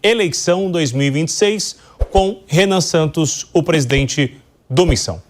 eleição 2026, com Renan Santos, o presidente do Missão.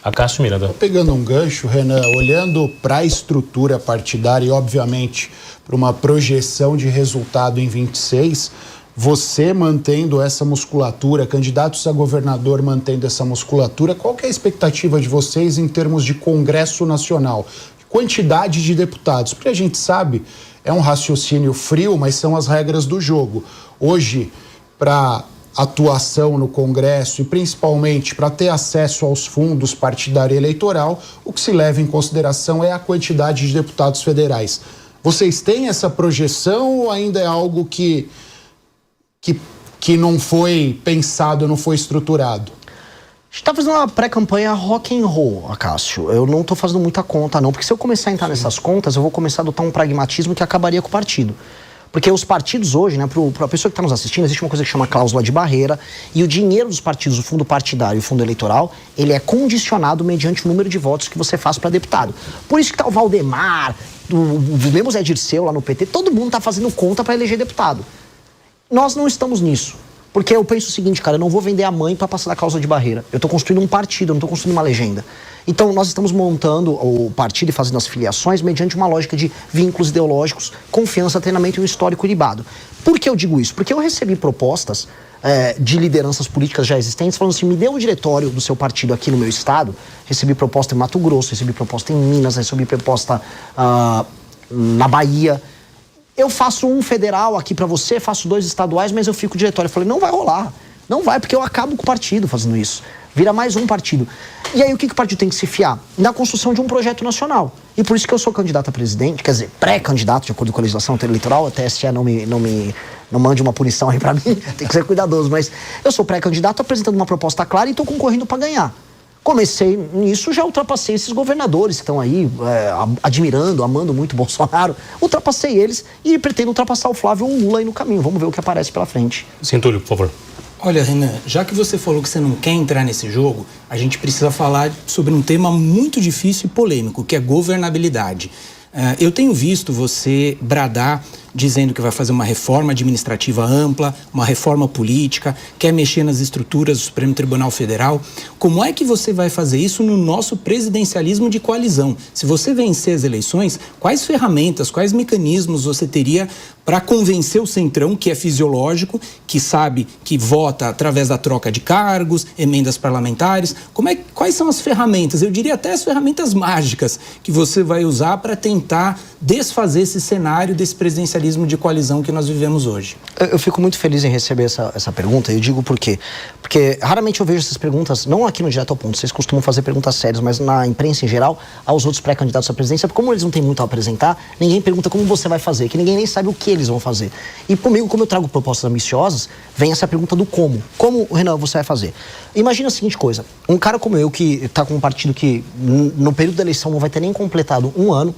Acácio Miranda. Pegando um gancho, Renan, olhando para a estrutura partidária e, obviamente, para uma projeção de resultado em 26, você mantendo essa musculatura, candidatos a governador mantendo essa musculatura, qual que é a expectativa de vocês em termos de Congresso Nacional? Quantidade de deputados, porque a gente sabe, é um raciocínio frio, mas são as regras do jogo. Hoje, para atuação no Congresso e principalmente para ter acesso aos fundos partidário e eleitoral, o que se leva em consideração é a quantidade de deputados federais. Vocês têm essa projeção ou ainda é algo que não foi pensado, não foi estruturado? A gente tá fazendo uma pré-campanha rock and roll, Acácio. Eu não tô fazendo muita conta, não, porque se eu começar a entrar nessas contas, eu vou começar a adotar um pragmatismo que acabaria com o partido. Porque os partidos hoje, né, para a pessoa que está nos assistindo, existe uma coisa que chama cláusula de barreira, e o dinheiro dos partidos, o fundo partidário e o fundo eleitoral, ele é condicionado mediante o número de votos que você faz para deputado. Por isso que tá o Valdemar, o mesmo Zé Dirceu lá no PT, todo mundo tá fazendo conta para eleger deputado. Nós não estamos nisso. Porque eu penso o seguinte, cara, eu não vou vender a mãe para passar da cláusula de barreira. Eu tô construindo um partido, eu não tô construindo uma legenda. Então, nós estamos montando o partido e fazendo as filiações mediante uma lógica de vínculos ideológicos, confiança, treinamento e um histórico ilibado. Por que eu digo isso? Porque eu recebi propostas de lideranças políticas já existentes falando assim, me dê um diretório do seu partido aqui no meu estado. Recebi proposta em Mato Grosso, recebi proposta em Minas, recebi proposta na Bahia. Eu faço um federal aqui pra você, faço 2 estaduais, mas eu fico diretório. Eu falei, não vai rolar. Não vai, porque eu acabo com o partido fazendo isso. Vira mais um partido. E aí o que o partido tem que se fiar? Na construção de um projeto nacional. E por isso que eu sou candidato a presidente, quer dizer, pré-candidato, de acordo com a legislação eleitoral, a TSE não mande uma punição aí pra mim, tem que ser cuidadoso, mas eu sou pré-candidato apresentando uma proposta clara e tô concorrendo pra ganhar. Comecei nisso, já ultrapassei esses governadores que estão aí admirando, amando muito Bolsonaro. Ultrapassei eles e pretendo ultrapassar o Flávio ou o Lula aí no caminho. Vamos ver o que aparece pela frente. Centúlio, por favor. Olha, Renan, já que você falou que você não quer entrar nesse jogo, a gente precisa falar sobre um tema muito difícil e polêmico, que é governabilidade. Eu tenho visto você bradar dizendo que vai fazer uma reforma administrativa ampla, uma reforma política, quer mexer nas estruturas do Supremo Tribunal Federal. Como é que você vai fazer isso no nosso presidencialismo de coalizão? Se você vencer as eleições, quais ferramentas, quais mecanismos você teria para convencer o Centrão, que é fisiológico, que sabe que vota através da troca de cargos, emendas parlamentares? Quais são as ferramentas? Eu diria até as ferramentas mágicas que você vai usar para tentar desfazer esse cenário desse presidencialismo de coalizão que nós vivemos hoje. Eu fico muito feliz em receber essa pergunta, e eu digo por quê. Porque raramente eu vejo essas perguntas, não aqui no Direto ao Ponto, vocês costumam fazer perguntas sérias, mas na imprensa em geral, aos outros pré-candidatos à presidência, porque como eles não têm muito a apresentar, ninguém pergunta como você vai fazer, que ninguém nem sabe o que eles vão fazer. E comigo, como eu trago propostas ambiciosas, vem essa pergunta do como. Como, Renan, você vai fazer? Imagina a seguinte coisa, um cara como eu, que está com um partido que no período da eleição não vai ter nem completado um ano,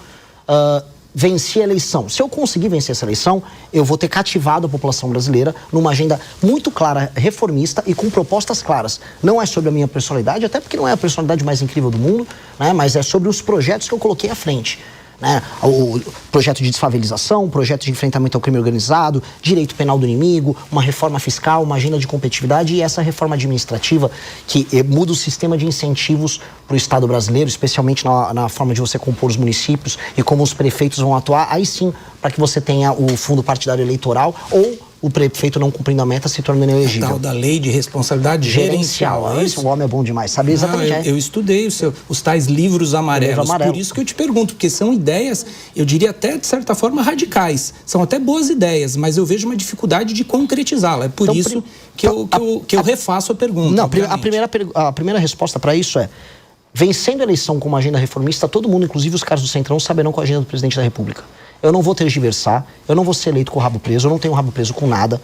venci a eleição. Se eu conseguir vencer essa eleição, eu vou ter cativado a população brasileira numa agenda muito clara, reformista e com propostas claras. Não é sobre a minha personalidade, até porque não é a personalidade mais incrível do mundo, né? Mas é sobre os projetos que eu coloquei à frente. Né? O projeto de desfavelização, o projeto de enfrentamento ao crime organizado, direito penal do inimigo, uma reforma fiscal, uma agenda de competitividade e essa reforma administrativa que muda o sistema de incentivos para o Estado brasileiro, especialmente na forma de você compor os municípios e como os prefeitos vão atuar, aí sim, para que você tenha o fundo partidário eleitoral ou o prefeito não cumprindo a meta se tornando inelegível. Tal da lei de responsabilidade gerencial. Isso, o homem é bom demais, sabe exatamente. Eu estudei os tais livros amarelos, por isso que eu te pergunto, porque são ideias, eu diria até de certa forma radicais, são até boas ideias, mas eu vejo uma dificuldade de concretizá-la, é por isso que eu refaço a pergunta. Não, a primeira resposta para isso é, vencendo a eleição com uma agenda reformista, todo mundo, inclusive os caras do Centrão, saberão qual é a agenda do presidente da República. Eu não vou tergiversar, eu não vou ser eleito com o rabo preso, eu não tenho rabo preso com nada.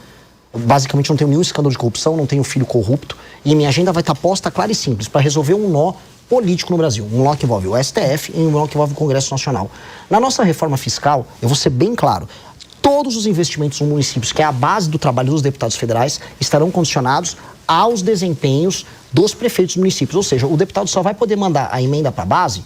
Basicamente, não tenho nenhum escândalo de corrupção, não tenho filho corrupto. E minha agenda vai estar posta clara e simples para resolver um nó político no Brasil. Um nó que envolve o STF e um nó que envolve o Congresso Nacional. Na nossa reforma fiscal, eu vou ser bem claro, todos os investimentos nos municípios, que é a base do trabalho dos deputados federais, estarão condicionados aos desempenhos dos prefeitos dos municípios. Ou seja, o deputado só vai poder mandar a emenda para a base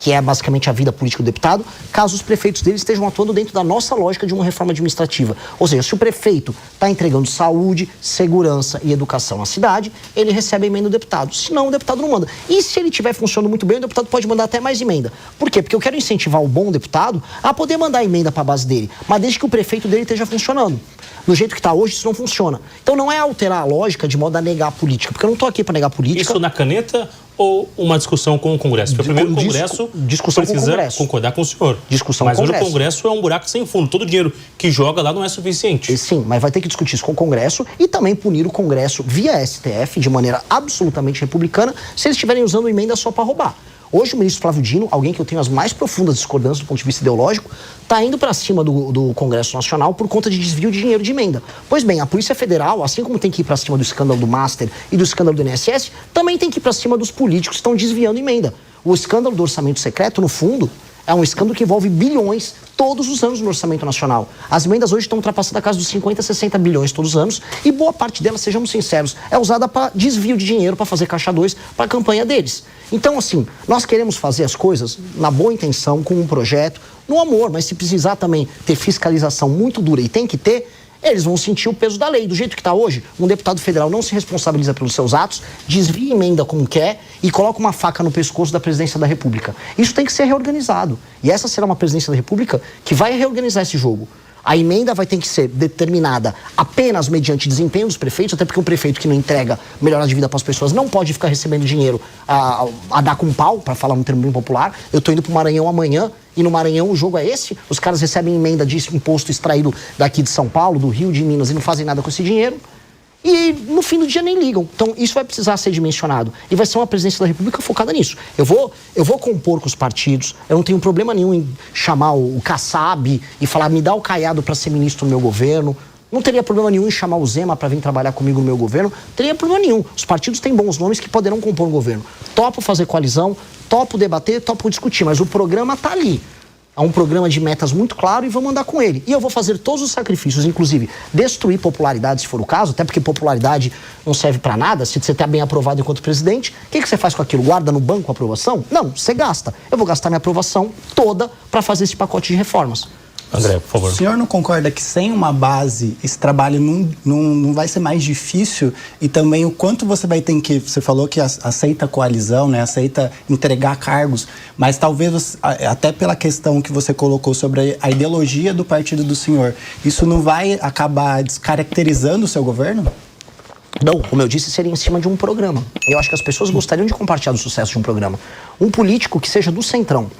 que é basicamente a vida política do deputado, caso os prefeitos deles estejam atuando dentro da nossa lógica de uma reforma administrativa. Ou seja, se o prefeito está entregando saúde, segurança e educação à cidade, ele recebe a emenda do deputado. Se não, o deputado não manda. E se ele estiver funcionando muito bem, o deputado pode mandar até mais emenda. Por quê? Porque eu quero incentivar o bom deputado a poder mandar emenda para a base dele, mas desde que o prefeito dele esteja funcionando. Do jeito que está hoje, isso não funciona. Então não é alterar a lógica de modo a negar a política, porque eu não estou aqui para negar a política. Isso na caneta ou uma discussão com o Congresso? Porque primeiro o Congresso discussão precisa com o Congresso. concordar com o senhor. Discussão mas com o hoje Congresso. o Congresso é um buraco sem fundo. Todo o dinheiro que joga lá não é suficiente. Sim, mas vai ter que discutir isso com o Congresso e também punir o Congresso via STF de maneira absolutamente republicana se eles estiverem usando emenda só para roubar. Hoje o ministro Flávio Dino, alguém que eu tenho as mais profundas discordâncias do ponto de vista ideológico, está indo para cima do Congresso Nacional por conta de desvio de dinheiro de emenda. Pois bem, a Polícia Federal, assim como tem que ir para cima do escândalo do Master e do escândalo do INSS, também tem que ir para cima dos políticos que estão desviando emenda. O escândalo do orçamento secreto, no fundo, é um escândalo que envolve bilhões todos os anos no orçamento nacional. As emendas hoje estão ultrapassando a casa dos 50, 60 bilhões todos os anos e boa parte delas, sejamos sinceros, é usada para desvio de dinheiro, para fazer caixa 2 para a campanha deles. Então, assim, nós queremos fazer as coisas na boa intenção, com um projeto, no amor, mas se precisar também ter fiscalização muito dura, e tem que ter, eles vão sentir o peso da lei. Do jeito que está hoje, um deputado federal não se responsabiliza pelos seus atos, desvia emenda como quer e coloca uma faca no pescoço da presidência da República. Isso tem que ser reorganizado. E essa será uma presidência da República que vai reorganizar esse jogo. A emenda vai ter que ser determinada apenas mediante desempenho dos prefeitos, até porque um prefeito que não entrega melhorar de vida para as pessoas não pode ficar recebendo dinheiro a dar com pau, para falar um termo bem popular. Eu estou indo para o Maranhão amanhã e no Maranhão o jogo é esse. Os caras recebem emenda de imposto extraído daqui de São Paulo, do Rio, de Minas e não fazem nada com esse dinheiro. E no fim do dia nem ligam. Então isso vai precisar ser dimensionado. E vai ser uma presidência da República focada nisso. Eu vou compor com os partidos. Eu não tenho problema nenhum em chamar o Kassab e falar, me dá o Caiado para ser ministro do meu governo. Não teria problema nenhum em chamar o Zema para vir trabalhar comigo no meu governo. Não teria problema nenhum. Os partidos têm bons nomes que poderão compor um governo. Topo fazer coalizão, topo debater, topo discutir. Mas o programa está ali. É um programa de metas muito claro e vamos andar com ele. E eu vou fazer todos os sacrifícios, inclusive destruir popularidade, se for o caso, até porque popularidade não serve para nada. Se você está bem aprovado enquanto presidente, o que você faz com aquilo? Guarda no banco a aprovação? Não, você gasta. Eu vou gastar minha aprovação toda para fazer esse pacote de reformas. André, por favor. O senhor não concorda que sem uma base esse trabalho não vai ser mais difícil? E também o quanto você vai ter que... Você falou que aceita coalizão, né? Aceita entregar cargos, mas talvez até pela questão que você colocou sobre a ideologia do partido do senhor, isso não vai acabar descaracterizando o seu governo? Não, como eu disse, seria em cima de um programa. Eu acho que as pessoas gostariam de compartilhar o sucesso de um programa. Um político que seja do centrão.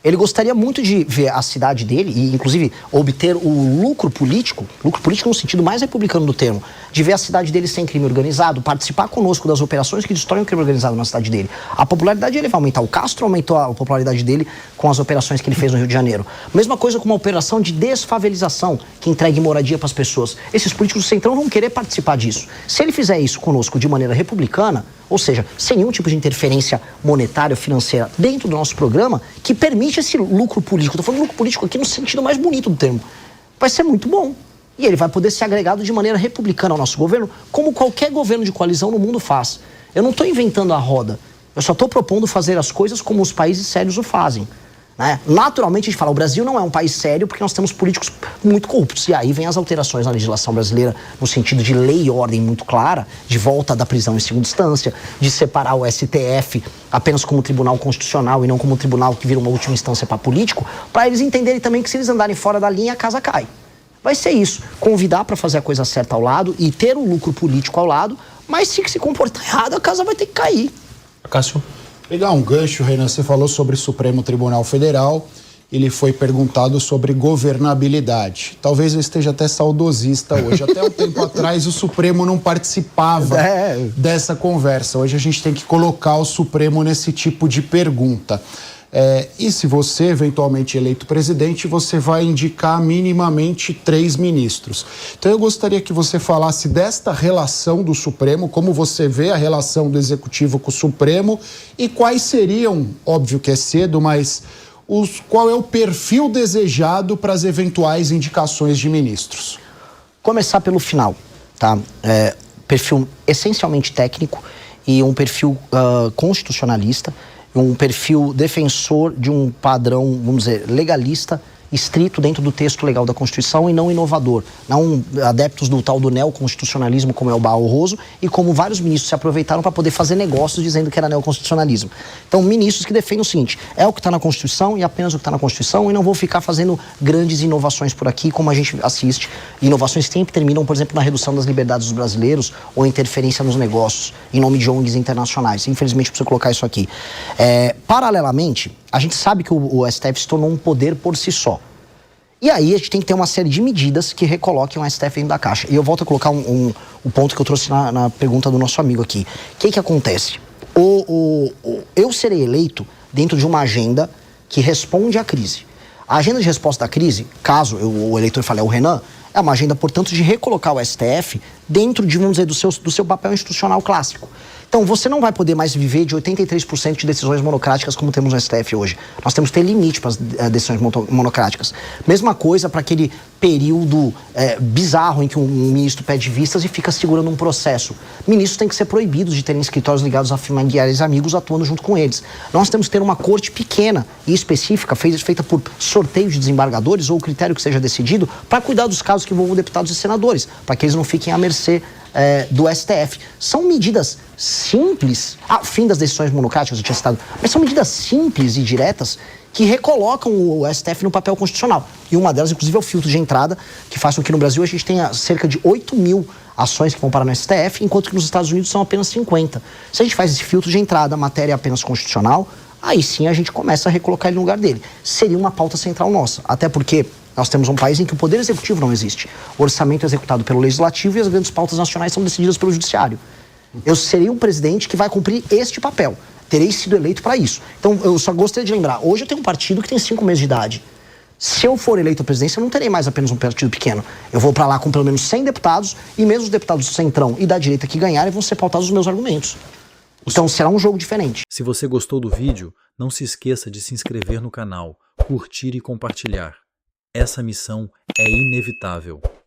Ele gostaria muito de ver a cidade dele e, inclusive, obter o lucro político no sentido mais republicano do termo, de ver a cidade dele sem crime organizado, participar conosco das operações que destroem o crime organizado na cidade dele. A popularidade dele vai aumentar. O Castro aumentou a popularidade dele com as operações que ele fez no Rio de Janeiro. Mesma coisa com uma operação de desfavelização, que entregue moradia para as pessoas. Esses políticos do centrão vão querer participar disso. Se ele fizer isso conosco de maneira republicana, ou seja, sem nenhum tipo de interferência monetária ou financeira dentro do nosso programa, que permite esse lucro político. Estou falando lucro político aqui no sentido mais bonito do termo. Vai ser muito bom. E ele vai poder ser agregado de maneira republicana ao nosso governo, como qualquer governo de coalizão no mundo faz. Eu não estou inventando a roda. Eu só estou propondo fazer as coisas como os países sérios o fazem. Né? Naturalmente a gente fala, o Brasil não é um país sério porque nós temos políticos muito corruptos. E aí vem as alterações na legislação brasileira no sentido de lei e ordem muito clara, de volta da prisão em segunda instância, de separar o STF apenas como tribunal constitucional e não como tribunal que vira uma última instância para político, para eles entenderem também que se eles andarem fora da linha, a casa cai. Vai ser isso, convidar para fazer a coisa certa ao lado e ter um lucro político ao lado, mas se comportar errado, a casa vai ter que cair. Cássio? Pegar um gancho, Renan, você falou sobre o Supremo Tribunal Federal, ele foi perguntado sobre governabilidade. Talvez eu esteja até saudosista hoje. Até um tempo atrás o Supremo não participava dessa conversa. Hoje a gente tem que colocar o Supremo nesse tipo de pergunta. E se você, eventualmente eleito presidente, você vai indicar minimamente 3 ministros. Então eu gostaria que você falasse desta relação do Supremo, como você vê a relação do Executivo com o Supremo e quais seriam, óbvio que é cedo, mas qual é o perfil desejado para as eventuais indicações de ministros? Começar pelo final, tá? Perfil essencialmente técnico e um perfil constitucionalista. um perfil defensor de um padrão, vamos dizer, legalista, estrito dentro do texto legal da Constituição e não inovador. Não adeptos do tal do neoconstitucionalismo, como é o Barroso, e como vários ministros se aproveitaram para poder fazer negócios dizendo que era neoconstitucionalismo. Então, ministros que defendem o seguinte, é o que está na Constituição e apenas o que está na Constituição, e não vou ficar fazendo grandes inovações por aqui, como a gente assiste. Inovações que sempre terminam, por exemplo, na redução das liberdades dos brasileiros ou interferência nos negócios, em nome de ONGs internacionais. Infelizmente, preciso colocar isso aqui. Paralelamente, a gente sabe que o STF se tornou um poder por si só. E aí a gente tem que ter uma série de medidas que recoloquem o STF dentro da caixa. E eu volto a colocar o ponto que eu trouxe na pergunta do nosso amigo aqui. O que acontece? Eu serei eleito dentro de uma agenda que responde à crise. A agenda de resposta à crise, caso o eleitor fale, é o Renan, é uma agenda, portanto, de recolocar o STF dentro de, vamos dizer, do seu papel institucional clássico. Então, você não vai poder mais viver de 83% de decisões monocráticas como temos no STF hoje. Nós temos que ter limite para as decisões monocráticas. Mesma coisa para aquele período bizarro em que um ministro pede vistas e fica segurando um processo. Ministros têm que ser proibidos de terem escritórios ligados a familiares e amigos atuando junto com eles. Nós temos que ter uma corte pequena e específica, feita por sorteio de desembargadores ou o critério que seja decidido, para cuidar dos casos que envolvam deputados e senadores, para que eles não fiquem à mercê do STF. São medidas simples, fim das decisões monocráticas, eu tinha citado, mas são medidas simples e diretas que recolocam o STF no papel constitucional. E uma delas, inclusive, é o filtro de entrada, que faz com que no Brasil a gente tenha cerca de 8 mil ações que vão parar no STF, enquanto que nos Estados Unidos são apenas 50. Se a gente faz esse filtro de entrada, a matéria é apenas constitucional, aí sim a gente começa a recolocar ele no lugar dele. Seria uma pauta central nossa, até porque nós temos um país em que o poder executivo não existe. O orçamento é executado pelo legislativo e as grandes pautas nacionais são decididas pelo judiciário. Eu serei um presidente que vai cumprir este papel. Terei sido eleito para isso. Então, eu só gostaria de lembrar, hoje eu tenho um partido que tem 5 meses de idade. Se eu for eleito à presidência, eu não terei mais apenas um partido pequeno. Eu vou para lá com pelo menos 100 deputados e mesmo os deputados do Centrão e da direita que ganharem vão ser pautados os meus argumentos. Então, será um jogo diferente. Se você gostou do vídeo, não se esqueça de se inscrever no canal, curtir e compartilhar. Essa missão é inevitável.